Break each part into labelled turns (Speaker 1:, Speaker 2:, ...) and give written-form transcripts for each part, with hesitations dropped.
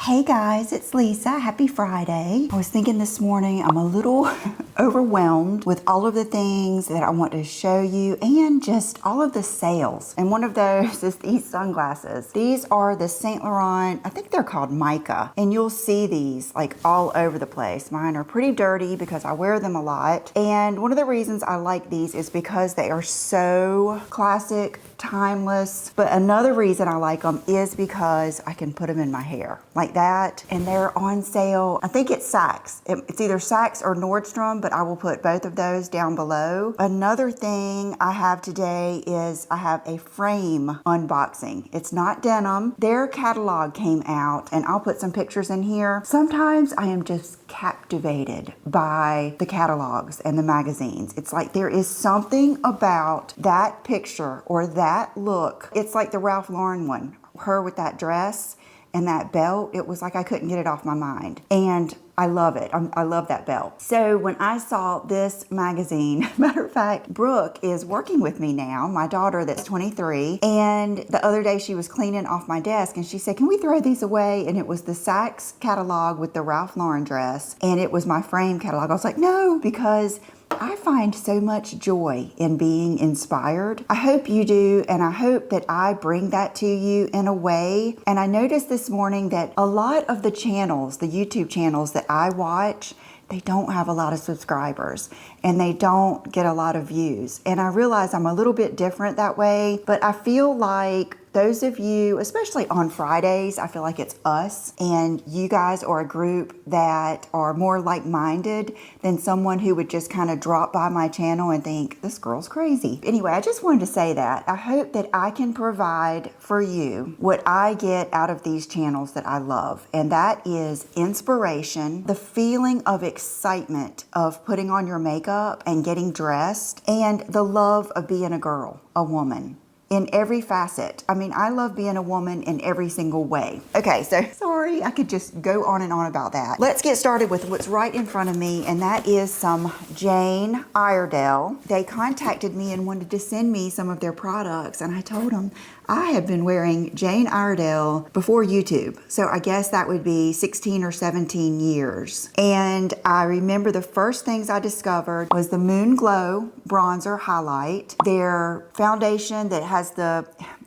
Speaker 1: Hey guys, it's Lisa. Happy Friday. I was thinking this morning I'm a little overwhelmed with all of the things that I want to show you and just all of the sales. And one of those is these sunglasses. These are the Saint Laurent, I think they're called mica. And you'll see these like all over the place. Mine are pretty dirty because I wear them a lot. And one of the reasons I like these is because they are so classic, timeless. But another reason I like them is because I can put them in my hair like that. And they're on sale. I think it's Saks. It's either Saks or Nordstrom, but I will put both of those down below. Another thing I have today is I have a frame unboxing. It's not Denim. Their catalog came out and I'll put some pictures in here. Sometimes I am just captivated by the catalogs and the magazines. It's like there is something about that picture or that look. It's like the Ralph Lauren one, her with that dress and that belt. It was like I couldn't get it off my mind. And I love it. I love that belt. So when I saw this magazine, matter of fact, Brooke is working with me now, my daughter that's 23. And the other day she was cleaning off my desk and she said, can we throw these away? And it was the Saks catalog with the Ralph Lauren dress. And it was my frame catalog. I was like, no, because I find so much joy in being inspired. I hope you do, and I hope that I bring that to you in a way. And I noticed this morning that a lot of the channels, the YouTube channels that I watch, they don't have a lot of subscribers and they don't get a lot of views. And I realize I'm a little bit different that way, but I feel like those of you, especially on Fridays, I feel like it's us and you guys are a group that are more like-minded than someone who would just kind of drop by my channel and think, this girl's crazy. Anyway, I just wanted to say that. I hope that I can provide for you what I get out of these channels that I love. And that is inspiration, the feeling of excitement of putting on your makeup and getting dressed, and the love of being a girl, a woman. In every facet. I mean, I love being a woman in every single way. Okay, so sorry, I could just go on and on about that. Let's get started with what's right in front of me, and that is some Jane Iredale. They contacted me and wanted to send me some of their products, and I told them I have been wearing Jane Iredale before YouTube. So I guess that would be 16 or 17 years. And I remember the first things I discovered was the Moon Glow Bronzer Highlight, their foundation that has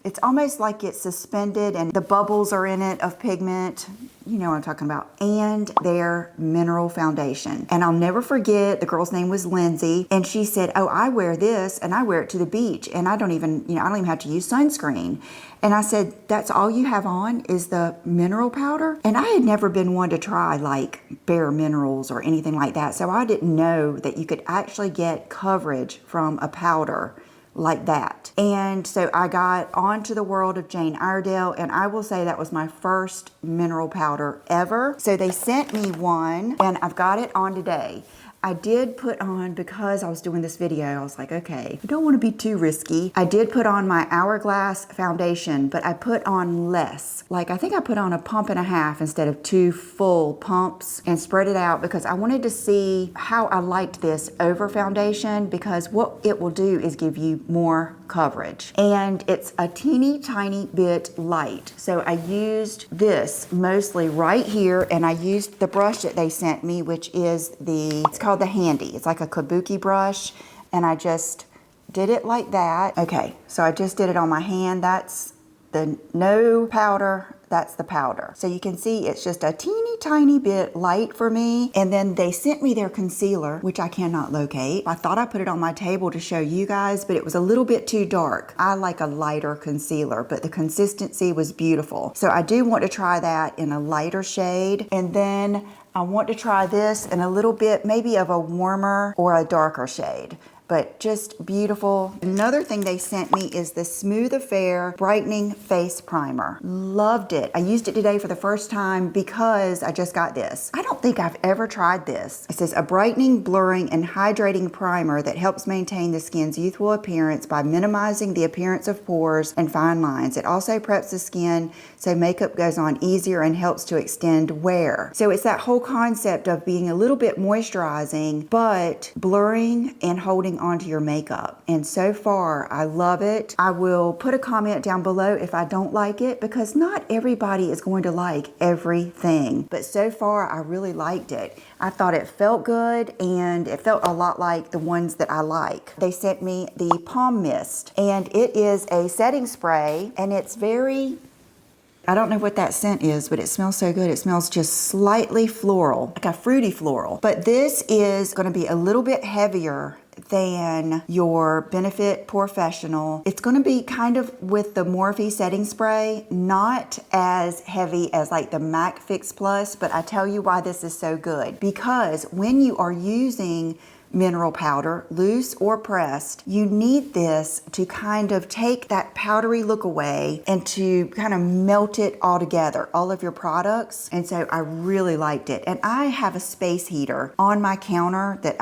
Speaker 1: it's almost like it's suspended and the bubbles are in it of pigment. You know what I'm talking about. And their mineral foundation. And I'll never forget, the girl's name was Lindsay, and she said, oh, I wear this and I wear it to the beach and I don't even have to use sunscreen. And I said, that's all you have on is the mineral powder? And I had never been one to try like Bare Minerals or anything like that. So I didn't know that you could actually get coverage from a powder like that. And so I got onto the world of Jane Iredale, and I will say that was my first mineral powder ever. So they sent me one and I've got it on today. I did put on, because I was doing this video, I was like, okay, I don't want to be too risky. I did put on my Hourglass foundation, but I put on less. Like, I think I put on a pump and a half instead of 2 full pumps and spread it out because I wanted to see how I liked this over foundation, because what it will do is give you more coverage. And it's a teeny tiny bit light. So I used this mostly right here, and I used the brush that they sent me, which is it's called the Handi. It's like a kabuki brush, and I just did it like that. Okay, so I just did it on my hand. That's the no powder, that's the powder. So you can see it's just a teeny tiny bit light for me. And then they sent me their concealer, which I cannot locate. I thought I put it on my table to show you guys, but it was a little bit too dark. I like a lighter concealer, but the consistency was beautiful. So I do want to try that in a lighter shade. And then I want to try this in a little bit, maybe of a warmer or a darker shade, but just beautiful. Another thing they sent me is the Smooth Affair Brightening Face Primer. Loved it. I used it today for the first time because I just got this. I don't think I've ever tried this. It says a brightening, blurring, and hydrating primer that helps maintain the skin's youthful appearance by minimizing the appearance of pores and fine lines. It also preps the skin so makeup goes on easier and helps to extend wear. So it's that whole concept of being a little bit moisturizing, but blurring and holding onto your makeup. And so far, I love it. I will put a comment down below if I don't like it, because not everybody is going to like everything. But so far, I really liked it. I thought it felt good, and it felt a lot like the ones that I like. They sent me the Pommist, and it is a setting spray, and it's very, I don't know what that scent is, but it smells so good. It smells just slightly floral, like a fruity floral. But this is going to be a little bit heavier than your Benefit Professional. It's going to be kind of with the Morphe setting spray, not as heavy as like the MAC Fix Plus, but I tell you why this is so good. Because when you are using mineral powder, loose or pressed, you need this to kind of take that powdery look away and to kind of melt it all together, all of your products. And so I really liked it. And I have a space heater on my counter that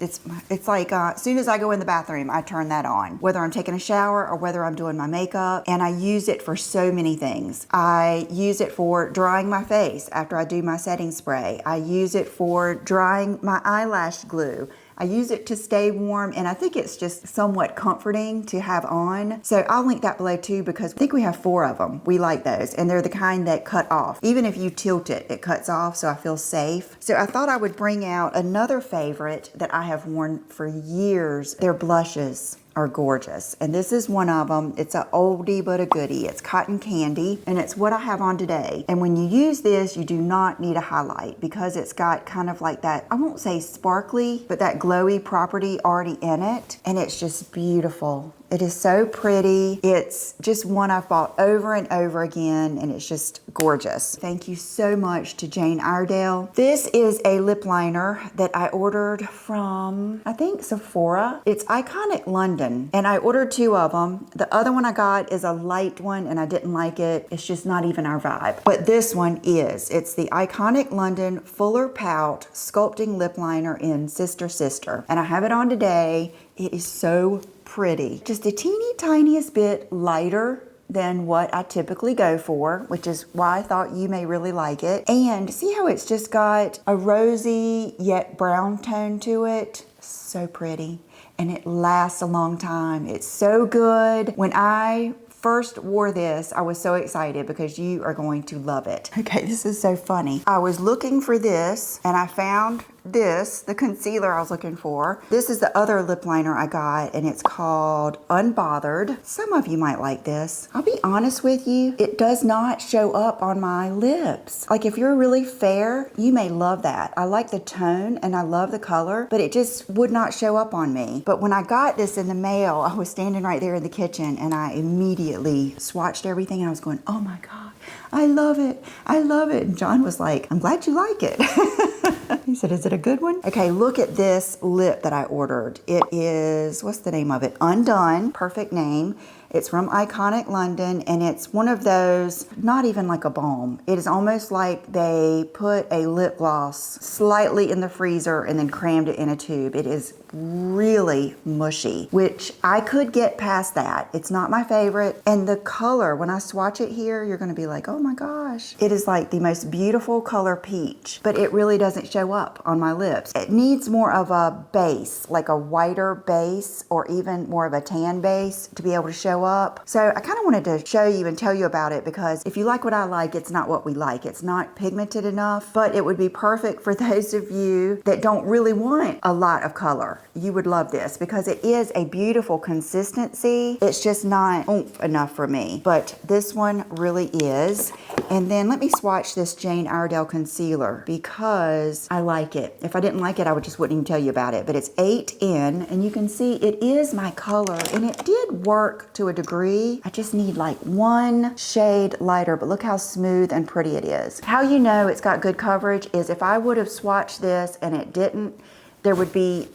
Speaker 1: it's like as soon as I go in the bathroom, I turn that on, whether I'm taking a shower or whether I'm doing my makeup. And I use it for so many things. I use it for drying my face after I do my setting spray. I use it for drying my eyelash glue. I use it to stay warm, and I think it's just somewhat comforting to have on. So I'll link that below too, because I think we have 4 of them. We like those, and they're the kind that cut off. Even if you tilt it, it cuts off, so I feel safe. So I thought I would bring out another favorite that I have worn for years. They're blushes. Are gorgeous, and this is one of them. It's an oldie but a goodie. It's cotton candy, and it's what I have on today. And when you use this, you do not need a highlight, because it's got kind of like that, I won't say sparkly, but that glowy property already in it, and it's just beautiful. It is so pretty. It's just one I've bought over and over again, and it's just gorgeous. Thank you so much to Jane Iredale. This is a lip liner that I ordered from, I think, Sephora. It's Iconic London, and I ordered 2 of them. The other one I got is a light one, and I didn't like it. It's just not even our vibe. But this one is. It's the Iconic London Fuller Pout Sculpting Lip Liner in Sister Sister, and I have it on today. It is so pretty. Just a teeny tiniest bit lighter than what I typically go for, which is why I thought you may really like it. And see how it's just got a rosy yet brown tone to it? So pretty. And it lasts a long time. It's so good. When I first wore this, I was so excited because you are going to love it. Okay, this is so funny. I was looking for this, and I found this, the concealer I was looking for. This is the other lip liner I got, and it's called Unbothered. Some of you might like this. I'll be honest with you, it does not show up on my lips. Like if you're really fair, you may love that. I like the tone and I love the color, but it just would not show up on me. But when I got this in the mail, I was standing right there in the kitchen, and I immediately swatched everything, and I was going, oh my God, I love it. I love it. And John was like, I'm glad you like it. He said, is it a good one? Okay, look at this lip that I ordered. It is, what's the name of it? Undone, perfect name. It's from Iconic London, and it's one of those, not even like a balm. It is almost like they put a lip gloss slightly in the freezer and then crammed it in a tube. It is really mushy, which I could get past that. It's not my favorite. And the color, when I swatch it here, you're gonna be like, oh my gosh. It is like the most beautiful color peach, but it really doesn't show up on my lips. It needs more of a base, like a whiter base, or even more of a tan base to be able to show up. So I kind of wanted to show you and tell you about it, because if you like what I like, it's not what we like. It's not pigmented enough, but it would be perfect for those of you that don't really want a lot of color. You would love this because it is a beautiful consistency. It's just not oomph enough for me, but this one really is. And then let me swatch this Jane Iredale concealer because I like it. If I didn't like it, I just wouldn't even tell you about it, but it's 8N, and you can see it is my color, and it did work to a degree. I just need like one shade lighter, but look how smooth and pretty it is. How you know it's got good coverage is if I would have swatched this and it didn't, there would be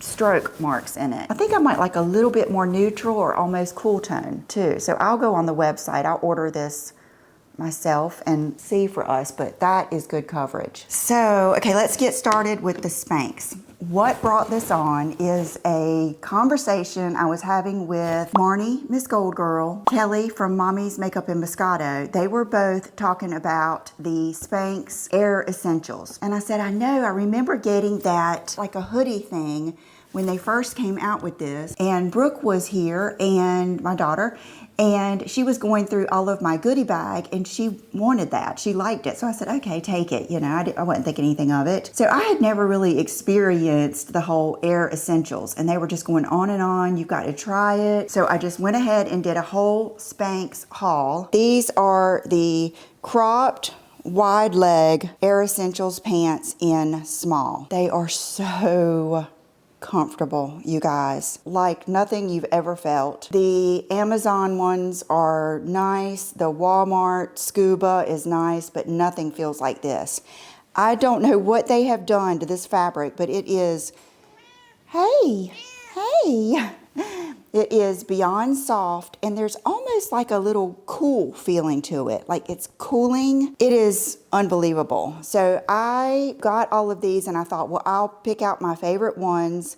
Speaker 1: stroke marks in it. I think I might like a little bit more neutral or almost cool tone too. So I'll go on the website, I'll order this myself and see for us, but that is good coverage. So, okay, let's get started with the Spanx. What brought this on is a conversation I was having with Marnie, Miss Gold Girl, Kelly from Mommy's Makeup and Moscato. They were both talking about the Spanx Air Essentials. And I said, I know, I remember getting that like a hoodie thing when they first came out with this, and Brooke was here, and my daughter, and she was going through all of my goodie bag, and she wanted that. She liked it. So I said, okay, take it. You know, I wasn't thinking anything of it. So I had never really experienced the whole Air Essentials, and they were just going on and on. You've got to try it. So I just went ahead and did a whole Spanx haul. These are the cropped wide leg Air Essentials pants in small. They are so comfortable, you guys, like nothing you've ever felt. The Amazon ones are nice. The Walmart Scuba is nice, but nothing feels like this. I don't know what they have done to this fabric, but it is, hey, it is beyond soft, and there's almost like a little cool feeling to it, like it's cooling. It is unbelievable. So I got all of these, and I thought, well, I'll pick out my favorite ones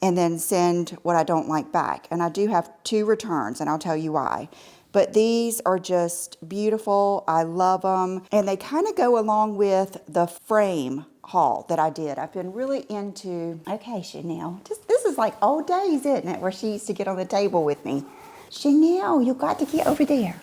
Speaker 1: and then send what I don't like back. And I do have 2 returns, and I'll tell you why. But these are just beautiful. I love them. And they kind of go along with the frame haul that I did. I've been really into, okay, Chanel, this is like old days, isn't it? Where she used to get on the table with me. Chanel, you got to get over there.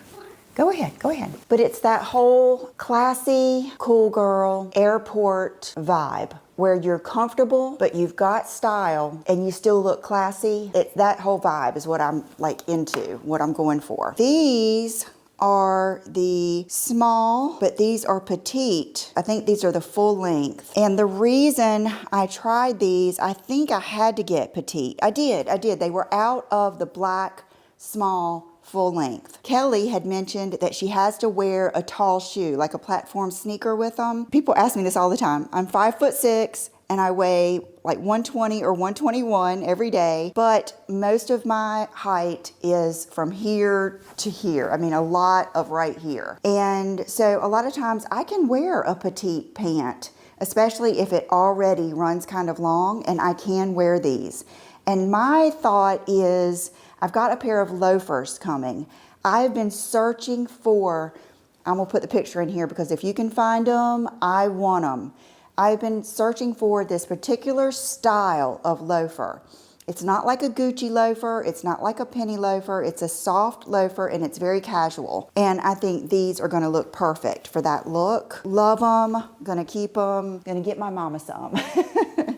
Speaker 1: Go ahead, go ahead. But it's that whole classy, cool girl, airport vibe where you're comfortable, but you've got style and you still look classy. That whole vibe is what I'm like into, what I'm going for. These are the small, but these are petite. I think these are the full length. And the reason I tried these, I think I had to get petite. I did. They were out of the black, small, full length. Kelly had mentioned that she has to wear a tall shoe, like a platform sneaker with them. People ask me this all the time. I'm 5'6", and I weigh like 120 or 121 every day, but most of my height is from here to here. I mean, a lot of right here. And so a lot of times I can wear a petite pant, especially if it already runs kind of long, and I can wear these. And my thought is, I've got a pair of loafers coming. I've been searching for, I'm gonna put the picture in here because if you can find them, I want them. I've been searching for this particular style of loafer. It's not like a Gucci loafer. It's not like a penny loafer. It's a soft loafer, and it's very casual. And I think these are gonna look perfect for that look. Love them, gonna keep them, gonna get my mama some.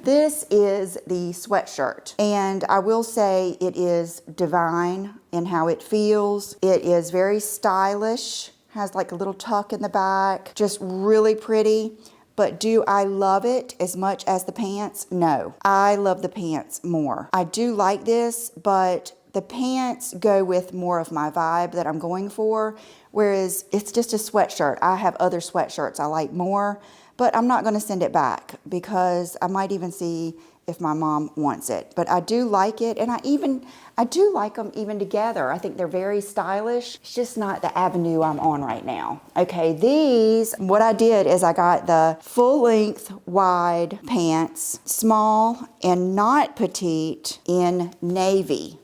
Speaker 1: This is the sweatshirt, and I will say it is divine in how it feels. It is very stylish, has like a little tuck in the back, just really pretty. But do I love it as much as the pants? No, I love the pants more. I do like this, but the pants go with more of my vibe that I'm going for, whereas it's just a sweatshirt. I have other sweatshirts I like more, but I'm not gonna send it back because I might even see if my mom wants it. But I do like it, and I do like them even together. I think they're very stylish. It's just not the avenue I'm on right now. Okay, these, what I did is I got the full length wide pants, small and not petite, in navy.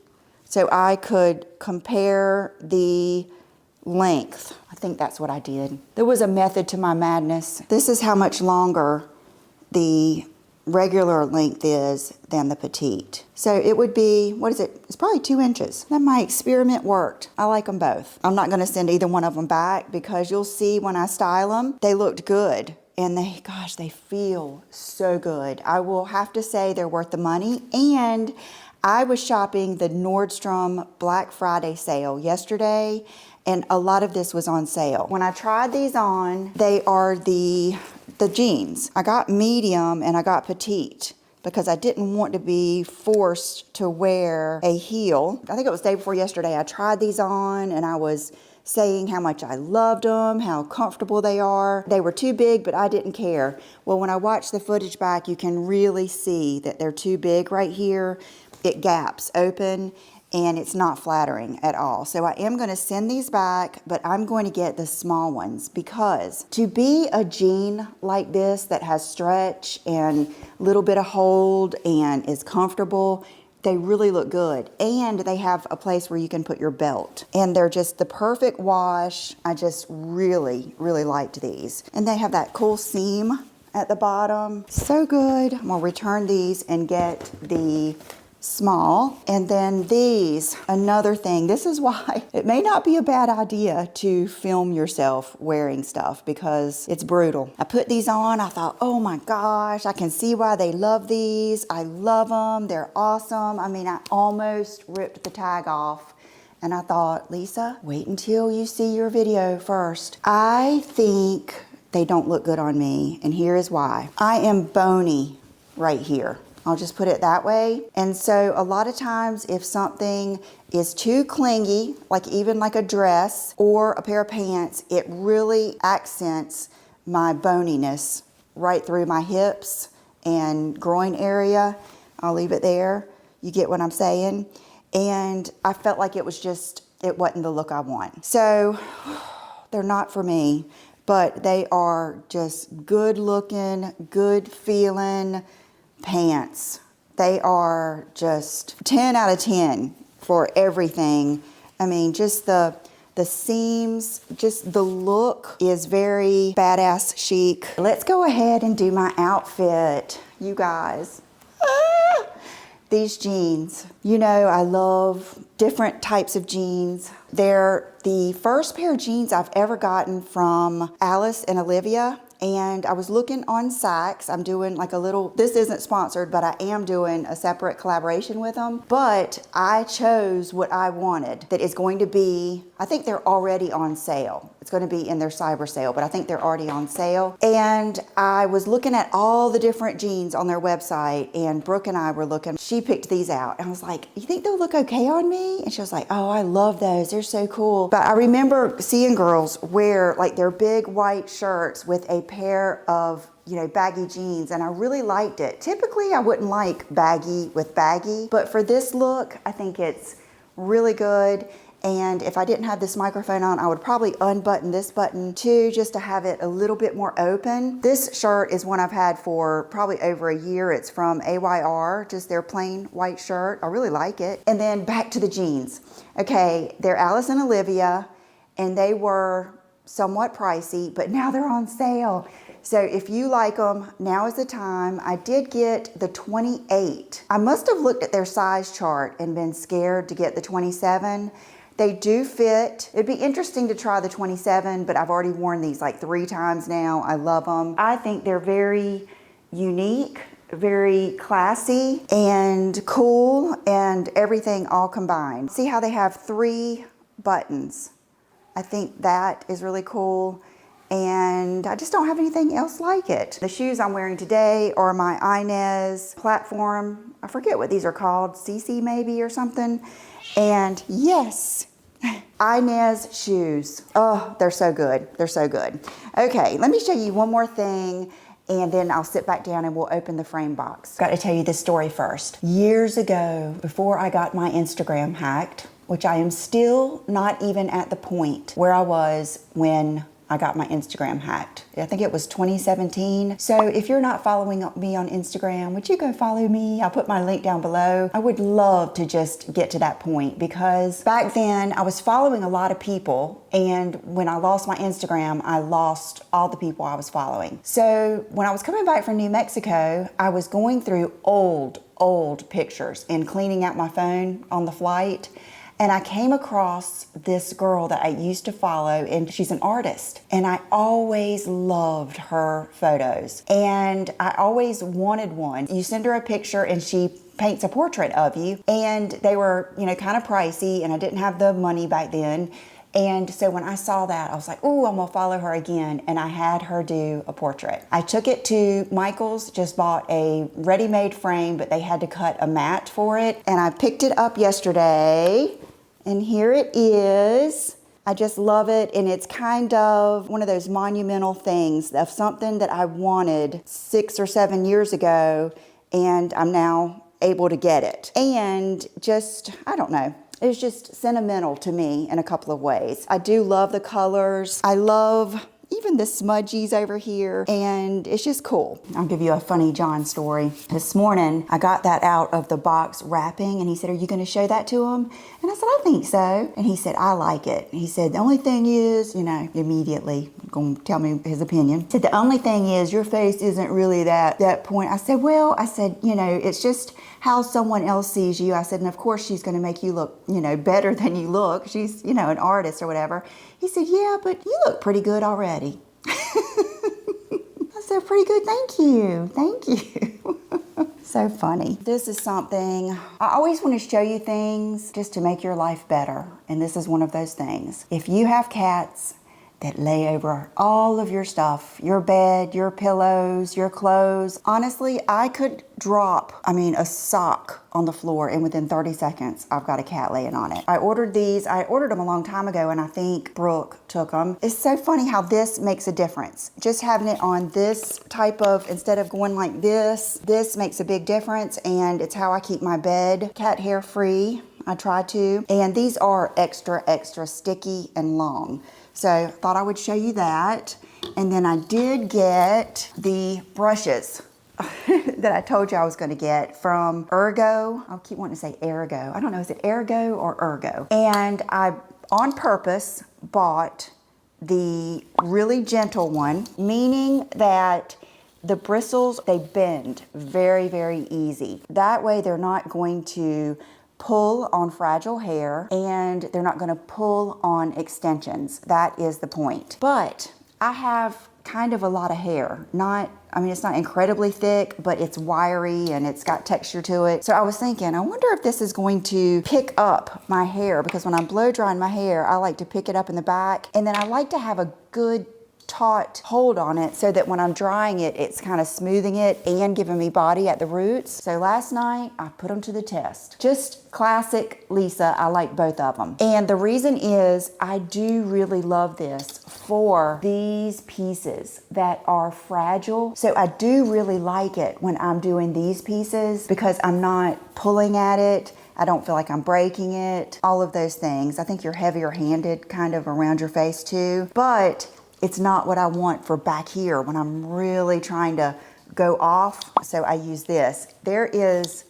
Speaker 1: So I could compare the length. I think that's what I did. There was a method to my madness. This is how much longer the regular length is than the petite. So it would be, what is it? It's probably 2 inches. Then my experiment worked. I like them both. I'm not gonna send either one of them back because you'll see when I style them, they looked good. And gosh, they feel so good. I will have to say they're worth the money. And I was shopping the Nordstrom Black Friday sale yesterday, and a lot of this was on sale. When I tried these on, they are the jeans. I got medium and I got petite because I didn't want to be forced to wear a heel. I think it was the day before yesterday. I tried these on and I was saying how much I loved them, how comfortable they are. They were too big, but I didn't care. Well, when I watch the footage back, you can really see that they're too big right here. It gaps open, and it's not flattering at all. So I am going to send these back, but I'm going to get the small ones because to be a jean like this that has stretch and a little bit of hold and is comfortable, they really look good. And they have a place where you can put your belt. And they're just the perfect wash. I just really, really liked these. And they have that cool seam at the bottom. So good. I'm gonna return these and get the small. And then these, another thing, this is why it may not be a bad idea to film yourself wearing stuff because it's brutal. I put these on, I thought, oh my gosh, I can see why they love these. I love them, they're awesome. I mean, I almost ripped the tag off. And I thought, Lisa, wait until you see your video first. I think they don't look good on me, and here is why. I am bony right here. I'll just put it that way. And so a lot of times if something is too clingy, like even like a dress or a pair of pants, it really accents my boniness right through my hips and groin area. I'll leave it there. You get what I'm saying? And I felt like it wasn't the look I want. So they're not for me, but they are just good looking, good feeling pants. They are just 10 out of 10 for everything. I mean, just the seams, just the look is very badass chic. Let's go ahead and do my outfit, you guys. These jeans, you know, I love different types of jeans. They're the first pair of jeans I've ever gotten from Alice and Olivia. And I was looking on Saks. I'm doing like a little, this isn't sponsored, but I am doing a separate collaboration with them. But I chose what I wanted that is going to be, I think they're already on sale. It's going to be in their cyber sale, but I think they're already on sale. And I was looking at all the different jeans on their website, and Brooke and I were looking. She picked these out. And I was like, you think they'll look okay on me? And she was like, oh, I love those. They're so cool. But I remember seeing girls wear like their big white shirts with a pair of, you know, baggy jeans, and I really liked it. Typically, I wouldn't like baggy with baggy, but for this look, I think it's really good. And if I didn't have this microphone on, I would probably unbutton this button too, just to have it a little bit more open. This shirt is one I've had for probably over a year. It's from AYR, just their plain white shirt. I really like it. And then back to the jeans. Okay, they're Alice and Olivia, and they were somewhat pricey, but now they're on sale. So if you like them, now is the time. I did get the 28. I must have looked at their size chart and been scared to get the 27. They do fit. It'd be interesting to try the 27, but I've already worn these like 3 times now. I love them. I think they're very unique, very classy and cool, and everything all combined. See how they have 3 buttons? I think that is really cool, and I just don't have anything else like it. The shoes I'm wearing today are my Inez platform. I forget what these are called, CC maybe or something. And yes, Inez shoes. Oh, they're so good. They're so good. Okay, let me show you one more thing, and then I'll sit back down and we'll open the frame box. Got to tell you this story first. Years ago, before I got my Instagram hacked, which I am still not even at the point where I was when I got my Instagram hacked. I think it was 2017. So if you're not following me on Instagram, would you go follow me? I'll put my link down below. I would love to just get to that point, because back then I was following a lot of people, and when I lost my Instagram, I lost all the people I was following. So when I was coming back from New Mexico, I was going through old pictures and cleaning out my phone on the flight. And I came across this girl that I used to follow, and she's an artist. And I always loved her photos. And I always wanted one. You send her a picture and she paints a portrait of you. And they were, you know, kind of pricey, and I didn't have the money back then. And so when I saw that, I was like, oh, I'm gonna follow her again. And I had her do a portrait. I took it to Michael's, just bought a ready-made frame, but they had to cut a mat for it. And I picked it up yesterday, and here it is. I just love it, and it's kind of one of those monumental things of something that I wanted 6 or 7 years ago, and I'm now able to get it. And just, I don't know, it's just sentimental to me in a couple of ways. I do love the colors. I love even the smudgies over here, and it's just cool. I'll give you a funny John story. This morning, I got that out of the box wrapping, and he said, "Are you going to show that to him?" And I said, "I think so." And he said, "I like it." He said, "The only thing is," you know, immediately going to tell me his opinion. He said, "The only thing is your face isn't really that point." I said, "Well," I said, "you know, it's just how someone else sees you." I said, "And of course she's going to make you look, you know, better than you look. She's, you know, an artist or whatever." He said, "Yeah, but you look pretty good already." I said, "Pretty good, thank you, thank you." So funny. This is something, I always want to show you things just to make your life better. And this is one of those things. If you have cats that lay over all of your stuff, your bed, your pillows, your clothes. Honestly, I could drop, a sock on the floor, and within 30 seconds, I've got a cat laying on it. I ordered these. I ordered them a long time ago, and I think Brooke took them. It's so funny how this makes a difference. Just having it on this type of, instead of going like this makes a big difference, and it's how I keep my bed cat hair free. I try to. And these are extra, extra sticky and long. So thought I would show you that. And then I did get the brushes that I told you I was going to get from Ergo. I keep wanting to say Ergo. I don't know, is it Ergo or Ergo? And I, on purpose, bought the really gentle one, meaning that the bristles, they bend very, very easy. That way they're not going to pull on fragile hair, and they're not going to pull on extensions. That is the point. But I have kind of a lot of hair. It's not incredibly thick, but it's wiry and it's got texture to it. So I was thinking, I wonder if this is going to pick up my hair, because when I'm blow drying my hair, I like to pick it up in the back, and then I like to have a good taut hold on it so that when I'm drying it, it's kind of smoothing it and giving me body at the roots. So last night I put them to the test. Just classic Lisa, I like both of them. And the reason is I do really love this for these pieces that are fragile. So I do really like it when I'm doing these pieces because I'm not pulling at it. I don't feel like I'm breaking it, all of those things. I think you're heavier handed kind of around your face too, but it's not what I want for back here when I'm really trying to go off. So I use this. There is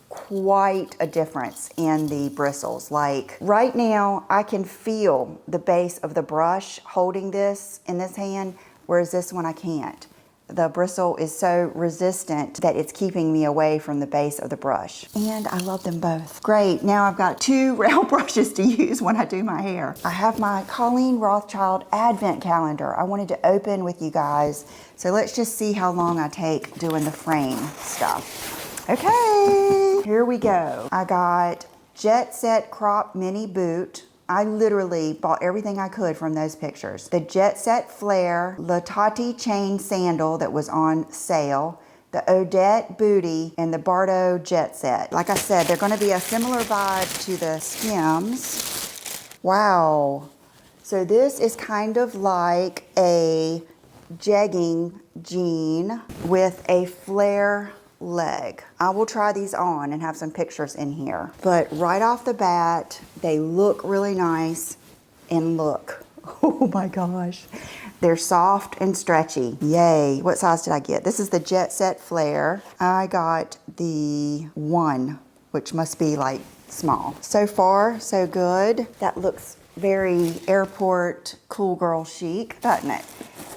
Speaker 1: quite a difference in the bristles. Like right now, I can feel the base of the brush holding this in this hand, whereas this one I can't. The bristle is so resistant that it's keeping me away from the base of the brush. And I love them both. Great, now I've got 2 round brushes to use when I do my hair. I have my Colleen Rothschild Advent Calendar I wanted to open with you guys. So let's just see how long I take doing the frame stuff. Okay, here we go. I got Jet Set Crop Mini Boot. I literally bought everything I could from those pictures. The Jet Set Flare Latati Chain Sandal that was on sale, the Odette Booty, and the Bardo Jet Set. Like I said, they're gonna be a similar vibe to the Skims. Wow. So this is kind of like a jegging jean with a flare leg. I will try these on and have some pictures in here. But right off the bat, they look really nice. And look, oh my gosh, they're soft and stretchy. Yay. What size did I get? This is the Jet Set Flare. I got the 1, which must be like small. So far, so good. That looks very airport cool girl chic, doesn't it?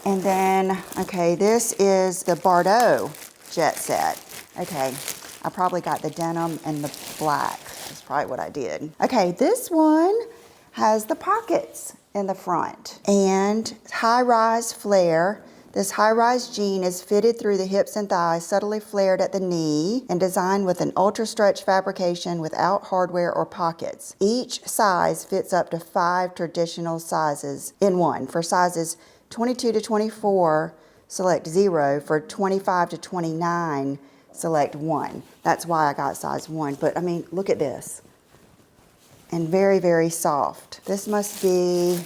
Speaker 1: And then, okay, this is the Bardo Jet Set. Okay, I probably got the denim and the black. That's probably what I did. Okay, this one has the pockets in the front and high-rise flare. This high-rise jean is fitted through the hips and thighs, subtly flared at the knee, and designed with an ultra-stretch fabrication without hardware or pockets. Each size fits up to 5 traditional sizes in one. For sizes 22 to 24, select 0. For 25 to 29, select 1. That's why I got size 1. But look at this. And very, very soft. This must be,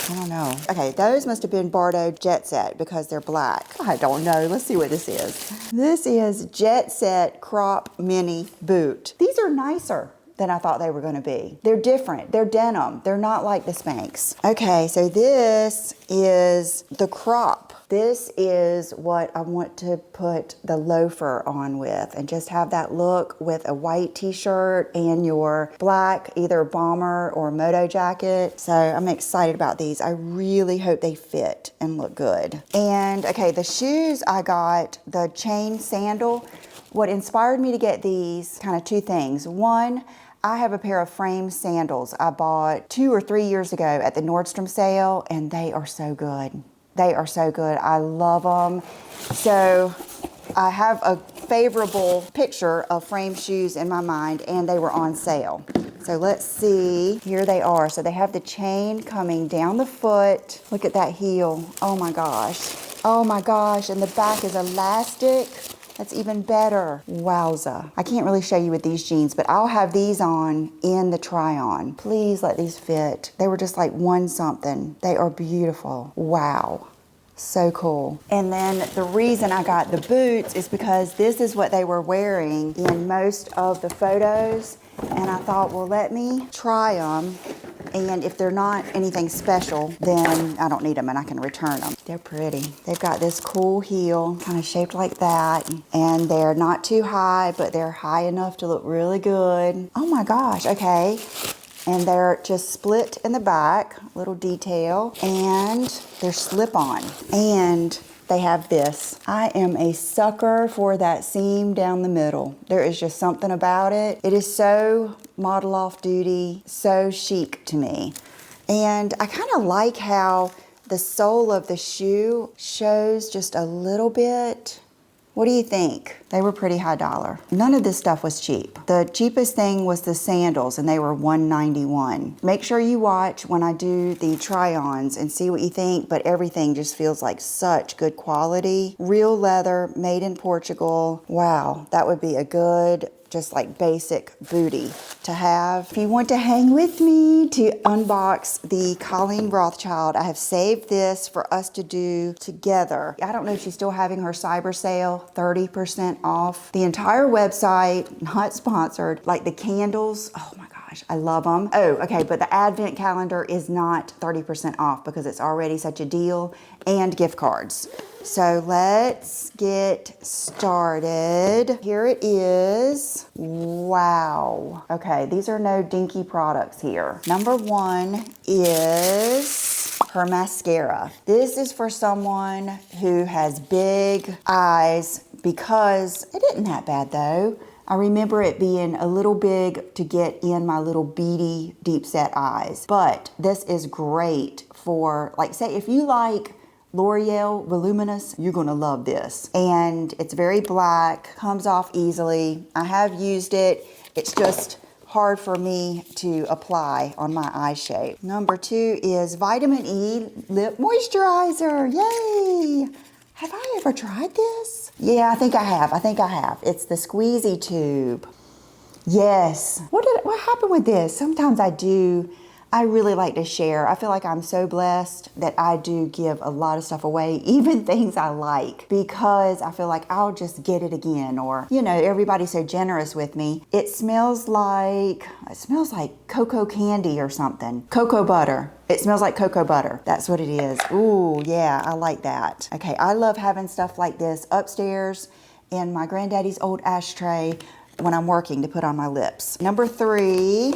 Speaker 1: I don't know. Okay, those must have been Bardo Jet Set because they're black. I don't know. Let's see what this is. This is Jet Set Crop Mini Boot. These are nicer than I thought they were gonna be. They're different, they're denim. They're not like the Spanx. Okay, so this is the crop. This is what I want to put the loafer on with and just have that look with a white t-shirt and your black, either bomber or moto jacket. So I'm excited about these. I really hope they fit and look good. And okay, the shoes I got, the chain sandal. What inspired me to get these, kind of two things. One, I have a pair of frame sandals I bought 2 or 3 years ago at the Nordstrom sale, and they are so good. They are so good. I love them. So I have a favorable picture of frame shoes in my mind, and they were on sale. So let's see. Here they are. So they have the chain coming down the foot. Look at that heel. Oh my gosh. Oh my gosh. And the back is elastic. That's even better. Wowza. I can't really show you with these jeans, but I'll have these on in the try-on. Please let these fit. They were just like one something. They are beautiful. Wow. So cool. And then the reason I got the boots is because this is what they were wearing in most of the photos. And I thought, well, let me try them. And if they're not anything special, then I don't need them and I can return them. They're pretty. They've got this cool heel, kind of shaped like that. And they're not too high, but they're high enough to look really good. Oh my gosh, okay. And they're just split in the back, little detail, and they're slip-on. And they have this. I am a sucker for that seam down the middle. There is just something about it. It is so model off duty, so chic to me. And I kind of like how the sole of the shoe shows just a little bit. What do you think? They were pretty high dollar. None of this stuff was cheap. The cheapest thing was the sandals, and they were $191. Make sure you watch when I do the try-ons and see what you think, but everything just feels like such good quality. Real leather, made in Portugal. Wow, that would be a good, just like basic booty to have. If you want to hang with me to unbox the Colleen Rothschild, I have saved this for us to do together. I don't know if she's still having her cyber sale, 30% off. The entire website, not sponsored, like the candles, oh my gosh, I love them. Oh, okay, but the advent calendar is not 30% off because it's already such a deal, and gift cards. So let's get started. Here it is. Wow. Okay, these are no dinky products here. Number one is her mascara. This is for someone who has big eyes because it isn't that bad though. I remember it being a little big to get in my little beady deep set eyes, but this is great for, like, say if you like L'Oreal Voluminous, you're gonna love this. And it's very black, comes off easily. I have used it. It's just hard for me to apply on my eye shape. Number two is Vitamin E Lip Moisturizer. Yay! Have I ever tried this? Yeah, I think I have. It's the squeezy tube. Yes. What happened with this? Sometimes I really like to share. I feel like I'm so blessed that I do give a lot of stuff away, even things I like, because I feel like I'll just get it again, or, you know, everybody's so generous with me. It smells like cocoa candy or something. Cocoa butter. It smells like cocoa butter. That's what it is. Ooh, yeah, I like that. Okay, I love having stuff like this upstairs in my granddaddy's old ashtray when I'm working to put on my lips. Number three,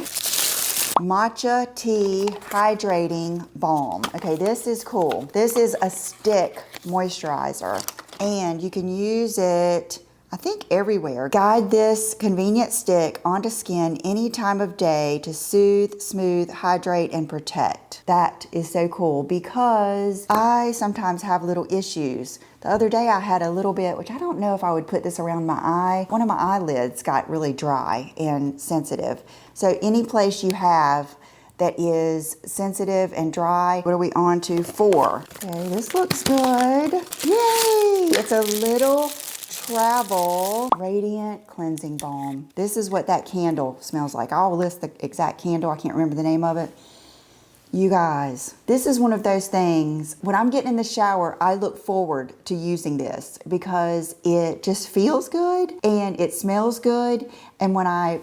Speaker 1: Matcha Tea Hydrating Balm. Okay, this is cool. This is a stick moisturizer, and you can use it, I think, everywhere. Guide this convenient stick onto skin any time of day to soothe, smooth, hydrate, and protect. That is so cool because I sometimes have little issues. The other day I had a little bit, which I don't know if I would put this around my eye. One of my eyelids got really dry and sensitive. So any place you have that is sensitive and dry. What are we on to? 4. Okay, this looks good. Yay! It's a little travel radiant cleansing balm. This is what that candle smells like. I'll list the exact candle. I can't remember the name of it. You guys, this is one of those things, when I'm getting in the shower, I look forward to using this because it just feels good and it smells good. And when I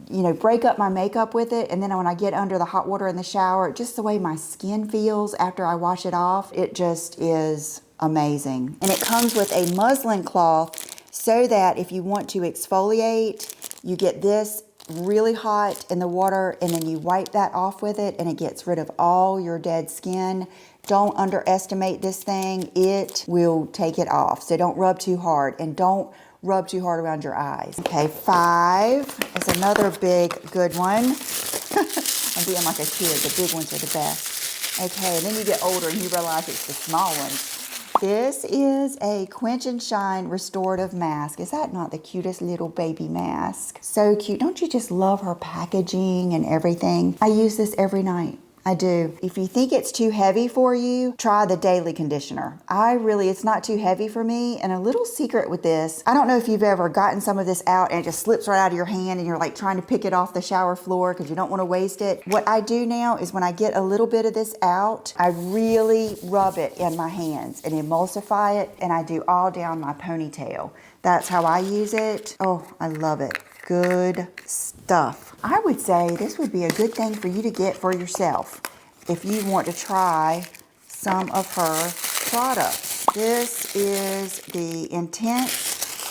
Speaker 1: you know, break up my makeup with it. And then when I get under the hot water in the shower, just the way my skin feels after I wash it off, it just is amazing. And it comes with a muslin cloth so that if you want to exfoliate, you get this really hot in the water and then you wipe that off with it and it gets rid of all your dead skin. Don't underestimate this thing. It will take it off. So don't rub too hard and don't rub too hard around your eyes. Okay, 5 is another big good one. I'm being like a kid. The big ones are the best. Okay, and then you get older and you realize it's the small ones. This is a Quench and Shine Restorative Mask. Is that not the cutest little baby mask? So cute. Don't you just love her packaging and everything? I use this every night. I do. If you think it's too heavy for you, try the daily conditioner. It's not too heavy for me. And a little secret with this, I don't know if you've ever gotten some of this out and it just slips right out of your hand and you're like trying to pick it off the shower floor because you don't want to waste it. What I do now is when I get a little bit of this out, I really rub it in my hands and emulsify it, and I do all down my ponytail. That's how I use it. Oh, I love it. Good stuff. I would say this would be a good thing for you to get for yourself if you want to try some of her products. This is the Intense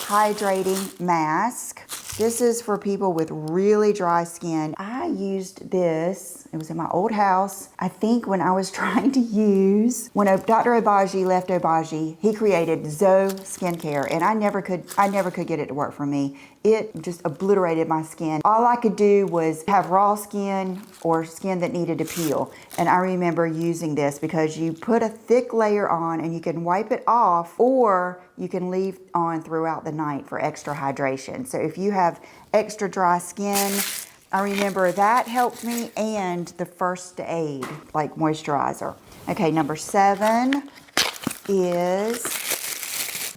Speaker 1: Hydrating Mask. This is for people with really dry skin. I used this, it was in my old house, I think when I was trying to use, when Dr. Obagi left Obagi, he created Zoe Skincare, and I never could get it to work for me. It just obliterated my skin. All I could do was have raw skin or skin that needed to peel. And I remember using this because you put a thick layer on and you can wipe it off, or you can leave on throughout the night for extra hydration. So if you have extra dry skin, I remember that helped me, and the First Aid, like moisturizer. Okay, number 7 is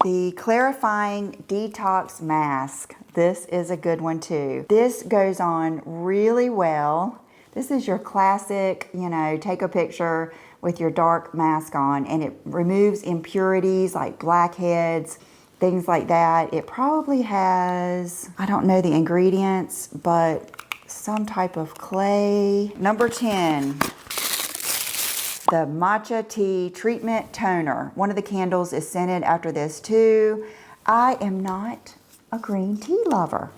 Speaker 1: the Clarifying Detox Mask. This is a good one too. This goes on really well. This is your classic, you know, take a picture with your dark mask on, and it removes impurities like blackheads, things like that. It probably has, I don't know the ingredients, but some type of clay. Number 10, the Matcha Tea Treatment Toner. One of the candles is scented after this too. I am not a green tea lover.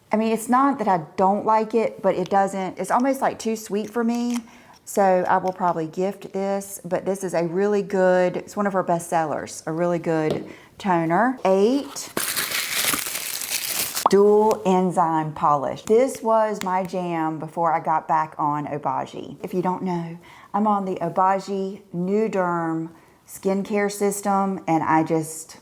Speaker 1: I mean, it's not that I don't like it, but it's almost like too sweet for me. So I will probably gift this, but this is a really good, it's one of our best sellers, a really good toner. 8, Dual Enzyme Polish. This was my jam before I got back on Obagi. If you don't know, I'm on the Obagi New Derm skincare system, and I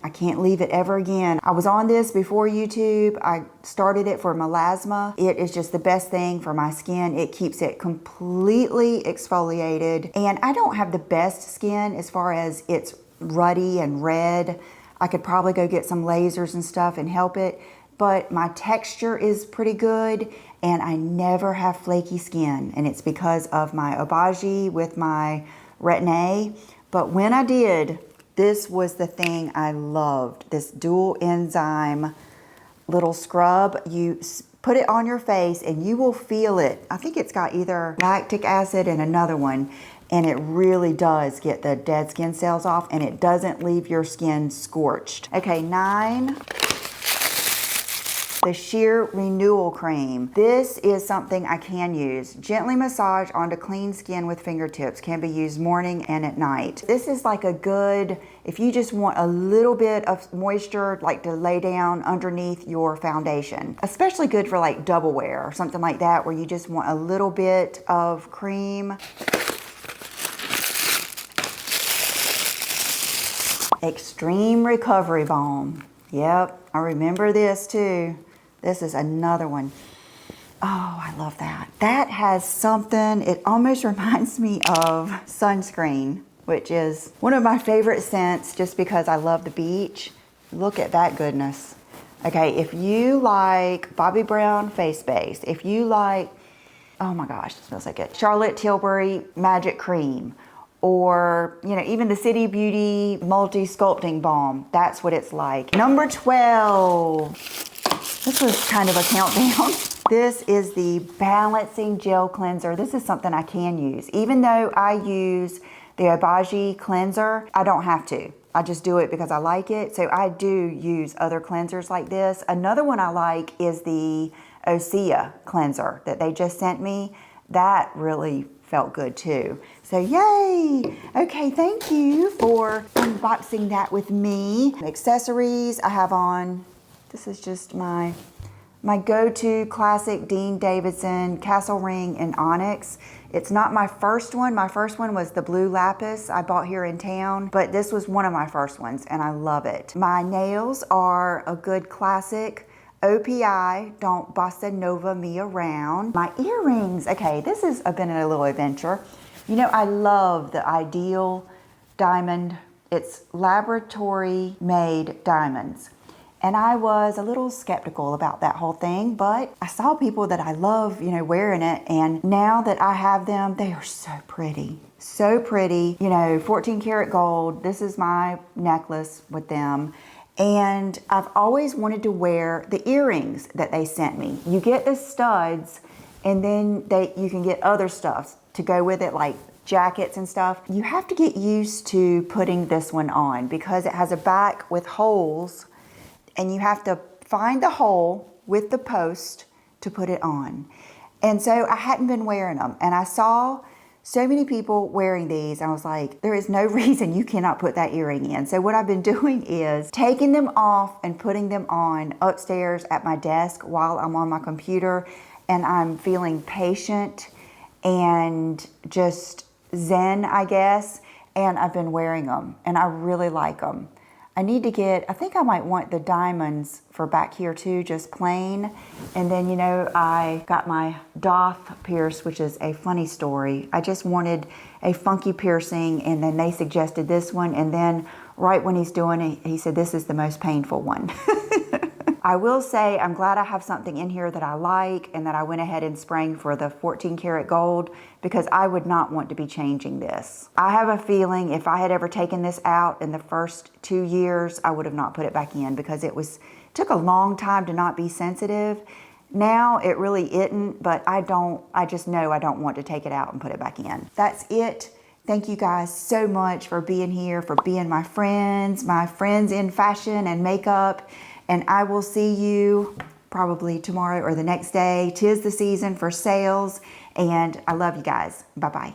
Speaker 1: can't leave it ever again. I was on this before YouTube. I started it for melasma. It is just the best thing for my skin. It keeps it completely exfoliated, and I don't have the best skin as far as it's ruddy and red. I could probably go get some lasers and stuff and help it, but my texture is pretty good, and I never have flaky skin, and it's because of my Obagi with my Retin-A. But when I did, this was the thing I loved, this dual enzyme little scrub. You put it on your face and you will feel it. I think it's got either lactic acid and another one, and it really does get the dead skin cells off, and it doesn't leave your skin scorched. Okay, 9. The Sheer Renewal Cream. This is something I can use. Gently massage onto clean skin with fingertips. Can be used morning and at night. This is like a good, if you just want a little bit of moisture, like to lay down underneath your foundation. Especially good for like double wear or something like that, where you just want a little bit of cream. Extreme Recovery Balm. Yep, I remember this too. This is another one. Oh, I love that. That has something, it almost reminds me of sunscreen, which is one of my favorite scents just because I love the beach. Look at that goodness. Okay, if you like Bobbi Brown face base, if you like, oh my gosh, it smells like it, Charlotte Tilbury Magic Cream, or, you know, even the City Beauty Multi-Sculpting Balm, that's what it's like. Number 12. This was kind of a countdown. This is the Balancing Gel Cleanser. This is something I can use. Even though I use the Obagi cleanser, I don't have to. I just do it because I like it. So I do use other cleansers like this. Another one I like is the Osea cleanser that they just sent me. That really felt good too. So yay! Okay, thank you for unboxing that with me. Accessories I have on, this is just my go-to classic Dean Davidson Castle Ring in Onyx. It's not my first one. My first one was the blue lapis I bought here in town, but this was one of my first ones and I love it. My nails are a good classic OPI, Don't Bossa Nova Me Around. My earrings, okay, this has been a little adventure. You know, I love the Idyl Diamond. It's laboratory made diamonds. And I was a little skeptical about that whole thing, but I saw people that I love, you know, wearing it. And now that I have them, they are so pretty. So pretty. You know, 14 karat gold. This is my necklace with them. And I've always wanted to wear the earrings that they sent me. You get the studs and then you can get other stuff to go with it, like jackets and stuff. You have to get used to putting this one on because it has a back with holes. And you have to find the hole with the post to put it on. And so I hadn't been wearing them. And I saw so many people wearing these. I was like, there is no reason you cannot put that earring in. So what I've been doing is taking them off and putting them on upstairs at my desk while I'm on my computer. And I'm feeling patient and just zen, I guess. And I've been wearing them and I really like them. I need to get, I think I might want the diamonds for back here too, just plain. And then, you know, I got my doth pierced, which is a funny story. I just wanted a funky piercing and then they suggested this one. And then right when he's doing it, he said, this is the most painful one. I will say I'm glad I have something in here that I like and that I went ahead and sprang for the 14 karat gold because I would not want to be changing this. I have a feeling if I had ever taken this out in the first 2 years, I would have not put it back in because it took a long time to not be sensitive. Now it really isn't, but I just know I don't want to take it out and put it back in. That's it. Thank you guys so much for being here, for being my friends in fashion and makeup. And I will see you probably tomorrow or the next day. 'Tis the season for sales. And I love you guys. Bye-bye.